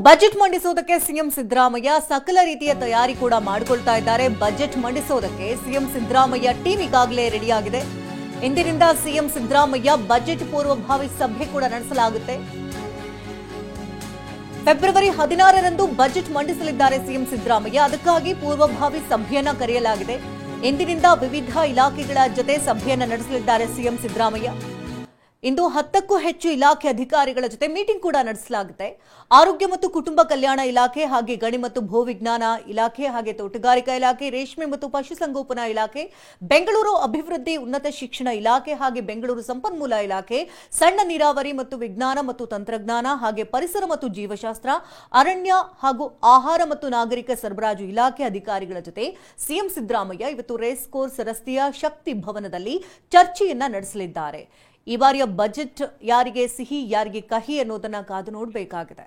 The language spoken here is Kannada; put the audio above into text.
ಬಜೆಟ್ ಮಂಡಿಸುವುದಕ್ಕೆ ಸಿಎಂ ಸಿದ್ದರಾಮಯ್ಯ ಸಕಲ ರೀತಿಯ ತಯಾರಿ ಕೂಡ ಮಾಡಿಕೊಳ್ತಾ ಇದ್ದಾರೆ. ಬಜೆಟ್ ಮಂಡಿಸುವುದಕ್ಕೆ ಸಿಎಂ ಸಿದ್ದರಾಮಯ್ಯ ಟೀಮ್ ಈಗಾಗಲೇ ರೆಡಿಯಾಗಿದೆ. ಇಂದಿನಿಂದ ಸಿಎಂ ಸಿದ್ದರಾಮಯ್ಯ ಬಜೆಟ್ ಪೂರ್ವಭಾವಿ ಸಭೆ ಕೂಡ ನಡೆಸಲಾಗುತ್ತೆ. ಫೆಬ್ರವರಿ 16ರಂದು ಬಜೆಟ್ ಮಂಡಿಸಲಿದ್ದಾರೆ ಸಿಎಂ ಸಿದ್ದರಾಮಯ್ಯ. ಅದಕ್ಕಾಗಿ ಪೂರ್ವಭಾವಿ ಸಭೆಯನ್ನ ಕರೆಯಲಾಗಿದೆ. ಇಂದಿನಿಂದ ವಿವಿಧ ಇಲಾಖೆಗಳ ಜೊತೆ ಸಭೆಯನ್ನ ನಡೆಸಲಿದ್ದಾರೆ ಸಿಎಂ ಸಿದ್ದರಾಮಯ್ಯ. ಇಂದು 10ಕ್ಕೂ ಹೆಚ್ಚು ಇಲಾಖೆ ಅಧಿಕಾರಿಗಳ ಜೊತೆ ಮೀಟಿಂಗ್ ಕೂಡ ನಡೆಸಲಾಗುತ್ತೆ. ಆರೋಗ್ಯ ಮತ್ತು ಕುಟುಂಬ ಕಲ್ಯಾಣ ಇಲಾಖೆ, ಹಾಗೆ ಗಣಿ ಮತ್ತು ಭೂವಿಜ್ಞಾನ ಇಲಾಖೆ, ಹಾಗೆ ತೋಟಗಾರಿಕಾ ಇಲಾಖೆ, ರೇಷ್ಮೆ ಮತ್ತು ಪಶುಸಂಗೋಪನಾ ಇಲಾಖೆ, ಬೆಂಗಳೂರು ಅಭಿವೃದ್ಧಿ ಉನ್ನತ ಶಿಕ್ಷಣ ಇಲಾಖೆ, ಹಾಗೆ ಬೆಂಗಳೂರು ಸಂಪನ್ಮೂಲ ಇಲಾಖೆ, ಸಣ್ಣ ನೀರಾವರಿ ಮತ್ತು ವಿಜ್ಞಾನ ಮತ್ತು ತಂತ್ರಜ್ಞಾನ, ಹಾಗೆ ಪರಿಸರ ಮತ್ತು ಜೀವಶಾಸ್ತ್ರ, ಅರಣ್ಯ ಹಾಗೂ ಆಹಾರ ಮತ್ತು ನಾಗರಿಕ ಸರಬರಾಜು ಇಲಾಖೆ ಅಧಿಕಾರಿಗಳ ಜೊತೆ ಸಿಎಂ ಸಿದ್ದರಾಮಯ್ಯ ಇವತ್ತು ರೇಸ್ ಕೋರ್ಸ್ ರಸ್ತೆಯ ಶಕ್ತಿ ಭವನದಲ್ಲಿ ಚರ್ಚೆಯನ್ನ ನಡೆಸಲಿದ್ದಾರೆ. ಈ ಬಾರಿಯ ಬಜೆಟ್ ಯಾರಿಗೆ ಸಿಹಿ ಯಾರಿಗೆ ಕಹಿ ಅನ್ನೋದನ್ನ ಕಾದು ನೋಡಬೇಕಾಗಿದೆ.